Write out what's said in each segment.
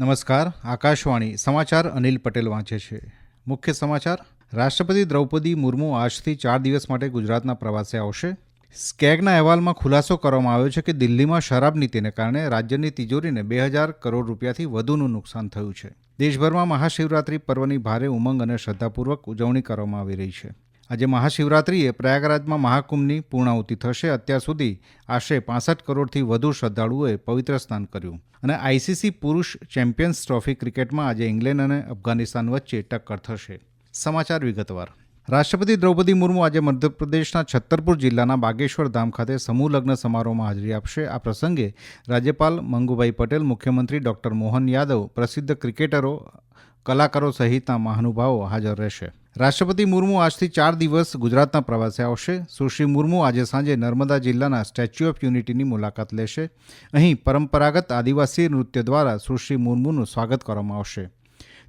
નમસ્કાર. આકાશવાણી સમાચાર અનિલ પટેલ વાંચે છે. મુખ્ય સમાચાર. રાષ્ટ્રપતિ દ્રૌપદી મુર્મુ આજથી 4 દિવસ માટે ગુજરાતના પ્રવાસે આવશે. સ્કેગના અહેવાલમાં ખુલાસો કરવામાં આવ્યો છે કે દિલ્હીમાં શરાબ નીતિને કારણે રાજ્યની તિજોરીને 2000 કરોડ રૂપિયાથી વધુનું નુકસાન થયું છે. દેશભરમાં મહાશિવરાત્રિ પર્વની ભારે ઉમંગ અને શ્રદ્ધાપૂર્વક ઉજવણી કરવામાં આવી રહી છે. આજે મહાશિવરાત્રિએ પ્રયાગરાજમાં મહાકુંભની પૂર્ણાહુતિ થશે. અત્યાર સુધી આશરે 65 કરોડથી વધુ શ્રદ્ધાળુઓએ પવિત્ર સ્નાન કર્યું. અને આઈસીસી પુરુષ ચેમ્પિયન્સ ટ્રોફી ક્રિકેટમાં આજે ઇંગ્લેન્ડ અને અફઘાનિસ્તાન વચ્ચે ટક્કર થશે. સમાચાર વિગતવાર. રાષ્ટ્રપતિ દ્રૌપદી મુર્મુ આજે મધ્યપ્રદેશના છત્તરપુર જિલ્લાના બાગેશ્વર ધામ ખાતે સમૂહ લગ્ન સમારોહમાં હાજરી આપશે. આ પ્રસંગે રાજ્યપાલ મંગુભાઈ પટેલ, મુખ્યમંત્રી ડૉક્ટર મોહન યાદવ, પ્રસિદ્ધ ક્રિકેટરો, કલાકારો સહિતના મહાનુભાવો હાજર રહેશે. રાષ્ટ્રપતિ મુર્મુ આજથી 4 દિવસ ગુજરાતના પ્રવાસે આવશે. સુશ્રી મુર્મુ આજે સાંજે નર્મદા જિલ્લાના સ્ટેચ્યુ ઓફ યુનિટીની મુલાકાત લેશે. અહીં પરંપરાગત આદિવાસી નૃત્ય દ્વારા સુશ્રી મુર્મુનું સ્વાગત કરવામાં આવશે.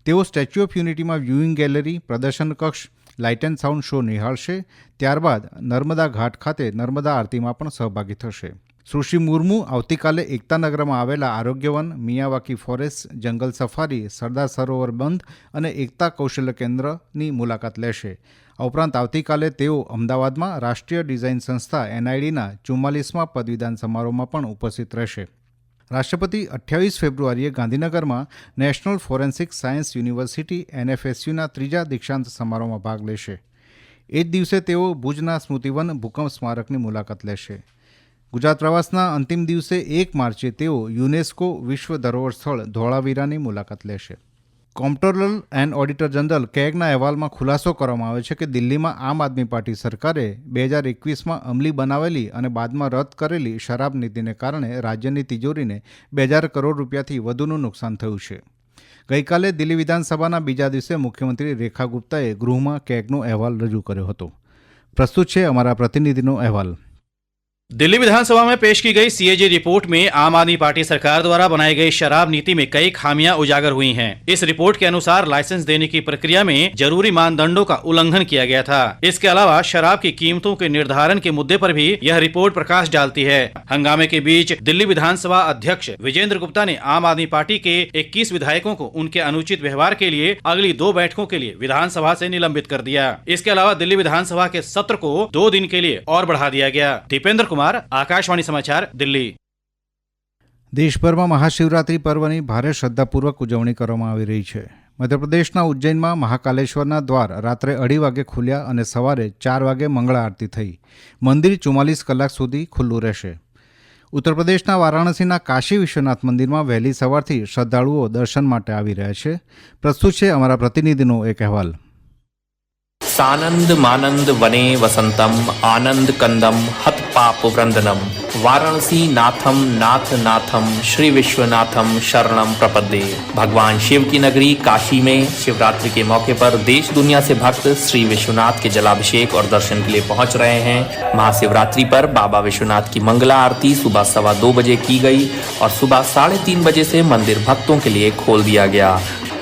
તેઓ સ્ટેચ્યુ ઓફ યુનિટીમાં વ્યુઇંગ ગેલેરી, પ્રદર્શન કક્ષ, લાઇટ એન્ડ સાઉન્ડ શો નિહાળશે. ત્યારબાદ નર્મદા ઘાટ ખાતે નર્મદા આરતીમાં પણ સહભાગી થશે. સુશ્રી મુર્મુ આવતીકાલે એકતાનગરમાં આવેલા આરોગ્યવન, મિયાવાકી ફોરેસ્ટ, જંગલ સફારી, સરદાર સરોવર બંધ અને એકતા કૌશલ્ય કેન્દ્રની મુલાકાત લેશે. આ ઉપરાંત આવતીકાલે તેઓ અમદાવાદમાં રાષ્ટ્રીય ડિઝાઇન સંસ્થા NIDના 44મા પદવીદાન સમારોહમાં પણ ઉપસ્થિત રહેશે. રાષ્ટ્રપતિ 28 ફેબ્રુઆરીએ ગાંધીનગરમાં નેશનલ ફોરેન્સિક સાયન્સ યુનિવર્સિટી NFSUના 3જા દીક્ષાંત સમારોહમાં ભાગ લેશે. એ જ દિવસે તેઓ ભુજના સ્મૃતિવન ભૂકંપ સ્મારકની મુલાકાત લેશે. ગુજરાત પ્રવાસના અંતિમ દિવસે 1 માર્ચે તેઓ યુનેસ્કો વિશ્વ ધરોહર સ્થળ ધોળાવીરાની મુલાકાત લેશે. કોમ્પ્ટ્રોલર એન્ડ ઓડિટર જનરલ કેગના અહેવાલમાં ખુલાસો કરવામાં આવ્યો છે કે દિલ્હીમાં આમ આદમી પાર્ટી સરકારે 2021માં અમલી બનાવેલી અને બાદમાં રદ કરેલી શરાબ નીતિને કારણે રાજ્યની તિજોરીને 2000 કરોડ રૂપિયાથી વધુનું નુકસાન થયું છે. ગઈકાલે દિલ્હી વિધાનસભાના બીજા દિવસે મુખ્યમંત્રી રેખા ગુપ્તાએ ગૃહમાં કેગનો અહેવાલ રજૂ કર્યો હતો. પ્રસ્તુત છે અમારા પ્રતિનિધિનો અહેવાલ. दिल्ली विधानसभा में पेश की गई CAG रिपोर्ट में आम आदमी पार्टी सरकार द्वारा बनाई गई शराब नीति में कई खामियां उजागर हुई हैं। इस रिपोर्ट के अनुसार लाइसेंस देने की प्रक्रिया में जरूरी मानदंडों का उल्लंघन किया गया था। इसके अलावा शराब की कीमतों के निर्धारण के मुद्दे पर भी यह रिपोर्ट प्रकाश डालती है। हंगामे के बीच दिल्ली विधानसभा अध्यक्ष विजेंद्र गुप्ता ने आम आदमी पार्टी के 21 विधायकों को उनके अनुचित व्यवहार के लिए अगली 2 बैठकों के लिए विधानसभा से निलंबित कर दिया। इसके अलावा दिल्ली विधानसभा के सत्र को 2 दिन के लिए और बढ़ा दिया गया। दीपेंद्र कुमार, आकाशवाणी समाचार, दिल्ही. દેશભરમાં મહાશિવરાત્રિ પર્વની ભારે શ્રદ્ધાપૂર્વક ઉજવણી કરવામાં આવી રહી છે. મધ્યપ્રદેશના ઉજ્જૈનમાં મહાકાલેશ્વરના દ્વાર રાત્રે 2:30 વાગે ખુલ્યા અને સવારે 4 વાગે મંગળા આરતી થઈ. મંદિર 44 કલાક સુધી ખુલ્લું રહેશે. ઉત્તર પ્રદેશના વારાણસીના કાશી વિશ્વનાથ મંદિરમાં વહેલી સવારથી શ્રદ્ધાળુઓ દર્શન માટે આવી રહ્યા છે. પ્રસ્તુત છે અમારા પ્રતિનિધિનો એક અહેવાલ. सानंद मानंद वने वसंतम आनंद कंदम हत पाप वृंदनम वाराणसी नाथम नाथ नाथम श्री विश्वनाथम शरणम प्रपद्ये। भगवान शिव की नगरी काशी में शिवरात्रि के मौके पर देश दुनिया से भक्त श्री विश्वनाथ के जलाभिषेक और दर्शन के लिए पहुंच रहे हैं। महाशिवरात्रि पर बाबा विश्वनाथ की मंगला आरती सुबह 2:15 बजे की गई और सुबह 3:30 बजे से मंदिर भक्तों के लिए खोल दिया गया।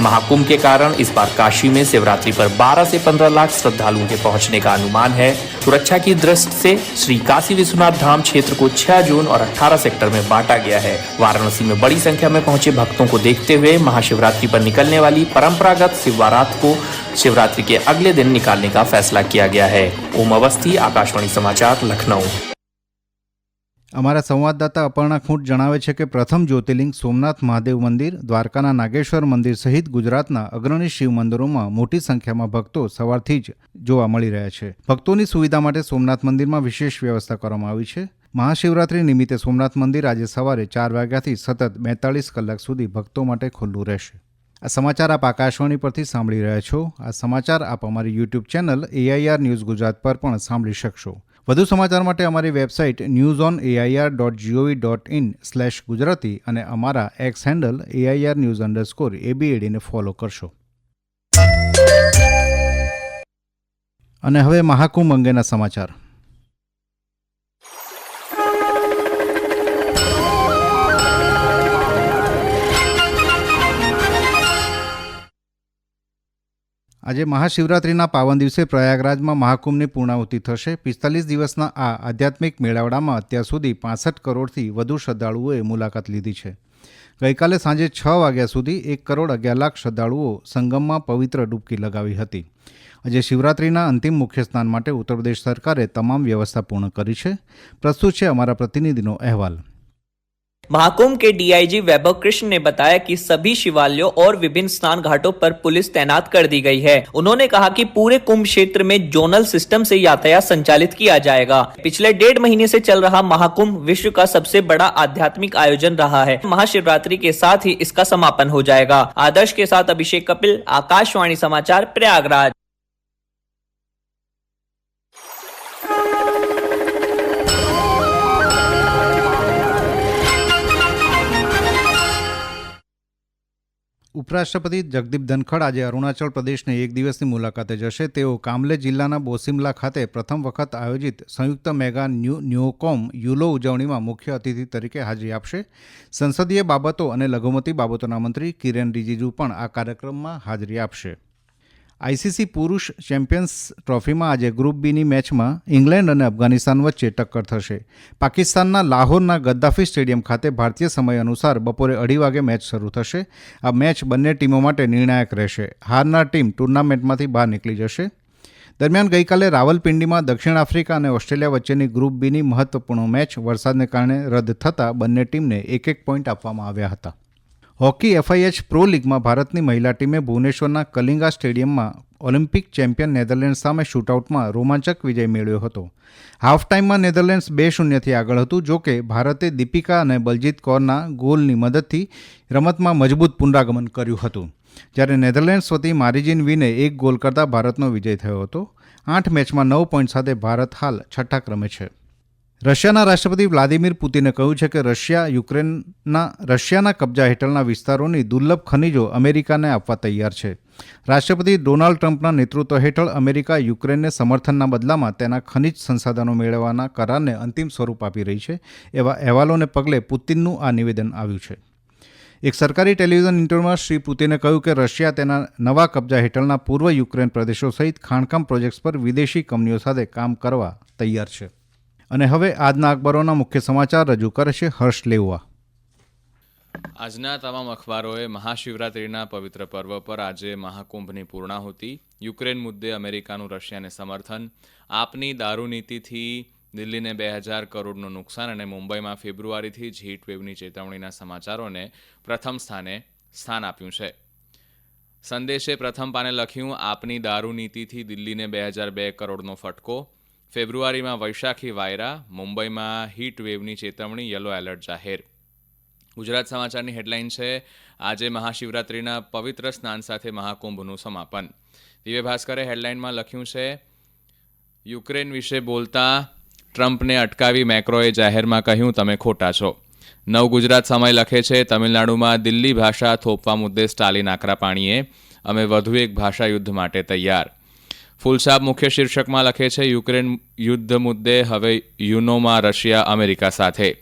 महाकुंभ के कारण इस बार काशी में शिवरात्रि पर 12 से 15 लाख श्रद्धालुओं के पहुंचने का अनुमान है। सुरक्षा की दृष्टि से श्री काशी विश्वनाथ धाम क्षेत्र को 6 जोन और 18 सेक्टर में बांटा गया है। वाराणसी में बड़ी संख्या में पहुंचे भक्तों को देखते हुए महाशिवरात्रि पर निकलने वाली परंपरागत शिव बारात को शिवरात्रि के अगले दिन निकालने का फैसला किया गया है। ओम अवस्थी, आकाशवाणी समाचार, लखनऊ. અમારા સંવાદદાતા અપર્ણા ખૂંટ જણાવે છે કે પ્રથમ જ્યોતિર્લિંગ સોમનાથ મહાદેવ મંદિર, દ્વારકાના નાગેશ્વર મંદિર સહિત ગુજરાતના અગ્રણી શિવ મંદિરોમાં મોટી સંખ્યામાં ભક્તો સવારથી જ જોવા મળી રહ્યા છે. ભક્તોની સુવિધા માટે સોમનાથ મંદિરમાં વિશેષ વ્યવસ્થા કરવામાં આવી છે. મહાશિવરાત્રિ નિમિત્તે સોમનાથ મંદિર આજે સવારે 4 વાગ્યાથી સતત 42 કલાક સુધી ભક્તો માટે ખુલ્લું રહેશે. આ સમાચાર આપ આકાશવાણી પરથી સાંભળી રહ્યા છો. આ સમાચાર આપ અમારી YouTube channel AIR news Gujarat પર પણ સાંભળી શકશો. વધુ સમાચાર માટે અમારી વેબસાઇટ newsonair.gov.in/gujarati અને અમારા એક્સ હેન્ડલ AIR_news_ ને ફોલો કરશો. અને હવે મહાકુંભ અંગેના સમાચાર. આજે મહાશિવરાત્રિના પાવન દિવસે પ્રયાગરાજમાં મહાકુંભની પૂર્ણાહુતિ થશે. 45 દિવસના આ આધ્યાત્મિક મેળાવડામાં અત્યાર સુધી 65 કરોડથી વધુ શ્રદ્ધાળુઓએ મુલાકાત લીધી છે. ગઈકાલે સાંજે 6 વાગ્યા સુધી 1,11,00,000 શ્રદ્ધાળુઓ સંગમમાં પવિત્ર ડૂબકી લગાવી હતી. આજે શિવરાત્રિના અંતિમ મુખ્ય સ્નાન માટે ઉત્તર પ્રદેશ સરકારે તમામ વ્યવસ્થા પૂર્ણ કરી છે. પ્રસ્તુત છે અમારા પ્રતિનિધિનો અહેવાલ. महाकुंभ के डीआईजी वैभव कृष्ण ने बताया कि सभी शिवालयों और विभिन्न स्नान घाटों पर पुलिस तैनात कर दी गई है. उन्होंने कहा कि पूरे कुंभ क्षेत्र में जोनल सिस्टम से यातायात संचालित किया जाएगा. पिछले 1.5 महीने से चल रहा महाकुंभ विश्व का सबसे बड़ा आध्यात्मिक आयोजन रहा है. महाशिवरात्रि के साथ ही इसका समापन हो जाएगा. आदर्श के साथ अभिषेक कपिल, आकाशवाणी समाचार, प्रयागराज. ઉપરાષ્ટ્રપતિ જગદીપ ધનખડ આજે અરુણાચલ પ્રદેશની એક દિવસની મુલાકાતે જશે. તેઓ કામલે જિલ્લાના બોસિમલા ખાતે પ્રથમ વખત આયોજિત સંયુક્ત મેગા ન્યુકોમ યુલો ઉજવણીમાં મુખ્ય અતિથિ તરીકે હાજરી આપશે. સંસદીય બાબતો અને લઘુમતી બાબતોના મંત્રી કિરેન રિજિજુ પણ આ કાર્યક્રમમાં હાજરી આપશે. આઈસીસી પુરુષ ચેમ્પિયન્સ ટ્રોફીમાં આજે ગ્રુપ બીની મેચમાં ઇંગ્લેન્ડ અને અફઘાનિસ્તાન વચ્ચે ટક્કર થશે. પાકિસ્તાનના લાહોરના ગદ્દાફી સ્ટેડિયમ ખાતે ભારતીય સમય અનુસાર બપોરે 2:30 વાગે મેચ શરૂ થશે. આ મેચ બંને ટીમો માટે નિર્ણાયક રહેશે. હારનાર ટીમ ટુર્નામેન્ટમાંથી બહાર નીકળી જશે. દરમિયાન ગઈકાલે રાવલપિંડીમાં દક્ષિણ આફ્રિકા અને ઓસ્ટ્રેલિયા વચ્ચેની ગ્રુપ બીની મહત્વપૂર્ણ મેચ વરસાદને કારણે રદ થતાં બંને ટીમને 1-1 પોઈન્ટ આપવામાં આવ્યા હતા. હોકી FIH પ્રો લીગમાં ભારતની મહિલા ટીમે ભુવનેશ્વરના કલિંગા સ્ટેડિયમમાં ઓલિમ્પિક ચેમ્પિયન નેધરલેન્ડ્સ સામે શૂટઆઉટમાં રોમાંચક વિજય મેળવ્યો હતો. હાફ ટાઈમમાં નેધરલેન્ડ્સ 2-0થી આગળ હતું. જોકે ભારતે દીપિકા અને બલજીત કૌરના ગોલની મદદથી રમતમાં મજબૂત પુનરાગમન કર્યું હતું. જ્યારે નેધરલેન્ડ્સ વતી મારિજીન વિને 1 ગોલ કરતાં ભારતનો વિજય થયો હતો. 8 મેચમાં 9 પોઈન્ટ સાથે ભારત હાલ 6ઠ્ઠા ક્રમે છે. રશિયાના રાષ્ટ્રપતિ વ્લાદિમીર પુતિને કહ્યું છે કે રશિયાના કબજા હેઠળના વિસ્તારોની દુર્લભ ખનિજો અમેરિકાને આપવા તૈયાર છે. રાષ્ટ્રપતિ ડોનાલ્ડ ટ્રમ્પના નેતૃત્વ હેઠળ અમેરિકા યુક્રેનને સમર્થનના બદલામાં તેના ખનિજ સંસાધનો મેળવવાના કરારને અંતિમ સ્વરૂપ આપી રહી છે. એવા અહેવાલોને પગલે પુતિનનું આ નિવેદન આવ્યું છે. એક સરકારી ટેલિવિઝન ઇન્ટરવ્યુમાં શ્રી પુતિને કહ્યું કે રશિયા તેના નવા કબજા હેઠળના પૂર્વ યુક્રેન પ્રદેશો સહિત ખાણકામ પ્રોજેક્ટ્સ પર વિદેશી કંપનીઓ સાથે કામ કરવા તૈયાર છે. અને હવે આજના અખબારોના મુખ્ય સમાચાર રજૂ કરે છે હર્ષ લેવા. આજના તમામ અખબારોએ મહાશિવરાત્રિના પવિત્ર પર્વ પર આજે મહાકુંભની પૂર્ણાહુતિ, યુક્રેન મુદ્દે અમેરિકાનું રશિયાને સમર્થન, આપની દારૂ નીતિથી દિલ્હીને 2000 કરોડનું નુકસાન અને મુંબઈમાં ફેબ્રુઆરીથી જ હીટવેવની ચેતવણીના સમાચારોને પ્રથમ સ્થાને સ્થાન આપ્યું છે. સંદેશે પ્રથમ પાને લખ્યું, આપની દારૂ નીતિથી દિલ્હીને 2002 કરોડનો ફટકો, ફેબ્રુઆરીમાં વૈશાખી વાયરા, મુંબઈમાં હીટ વેવની ચેતવણી, યલો એલર્ટ જાહેર. ગુજરાત સમાચારની હેડલાઇન છે, આજે મહાશિવરાત્રિના પવિત્ર સ્નાન સાથે મહાકુંભનું સમાપન. દિવ્ય ભાસ્કરે હેડલાઇનમાં લખ્યું છે, યુક્રેન વિશે બોલતા ટ્રમ્પને અટકાવી મેક્રોએ જાહેરમાં કહ્યું, તમે ખોટા છો. નવ ગુજરાત સમય લખે છે, તમિલનાડુમાં દિલ્હી ભાષા થોપવા મુદ્દે સ્ટાલિન આકરા પાણીએ, અમે વધુ એક ભાષા યુદ્ધ માટે તૈયાર. ફૂલસાબ મુખ્ય શીર્ષકમાં લખે છે, યુક્રેન યુદ્ધ મુદ્દે હવે યુનોમાં રશિયા અમેરિકા સાથે.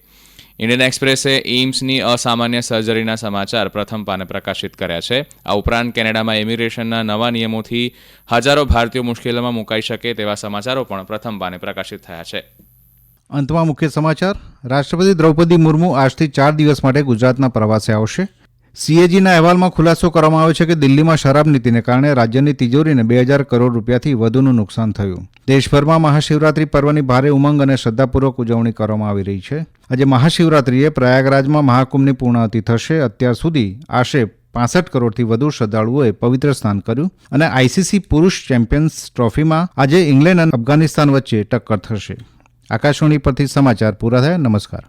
ઇન્ડિયન એક્સપ્રેસે એઇમ્સની અસામાન્ય સર્જરીના સમાચાર પ્રથમ પાને પ્રકાશિત કર્યા છે. આ ઉપરાંત કેનેડામાં ઇમિગ્રેશનના નવા નિયમોથી હજારો ભારતીયો મુશ્કેલીમાં મુકાઈ શકે તેવા સમાચારો પણ પ્રથમ પાને પ્રકાશિત થયા છે. અંતમાં મુખ્ય સમાચાર. રાષ્ટ્રપતિ દ્રૌપદી મુર્મુ આજથી 4 દિવસ માટે ગુજરાતના પ્રવાસે આવશે. CAGના અહેવાલમાં ખુલાસો કરવામાં આવ્યો છે કે દિલ્હીમાં શરાબ નીતિને કારણે રાજ્યની તિજોરીને 2000 કરોડ રૂપિયાથી વધુનું નુકસાન થયું. દેશભરમાં મહાશિવરાત્રિ પર્વની ભારે ઉમંગ અને શ્રદ્ધાપૂર્વક ઉજવણી કરવામાં આવી રહી છે. આજે મહાશિવરાત્રિએ પ્રયાગરાજમાં મહાકુંભની પૂર્ણાહુતિ થશે. અત્યાર સુધી આશરે 65 કરોડથી વધુ શ્રદ્ધાળુઓએ પવિત્ર સ્નાન કર્યું અને આઈસીસી પુરુષ ચેમ્પિયન્સ ટ્રોફીમાં આજે ઇંગ્લેન્ડ અને અફઘાનિસ્તાન વચ્ચે ટક્કર થશે. આકાશવાણી પરથી સમાચાર પૂરા થયા. નમસ્કાર.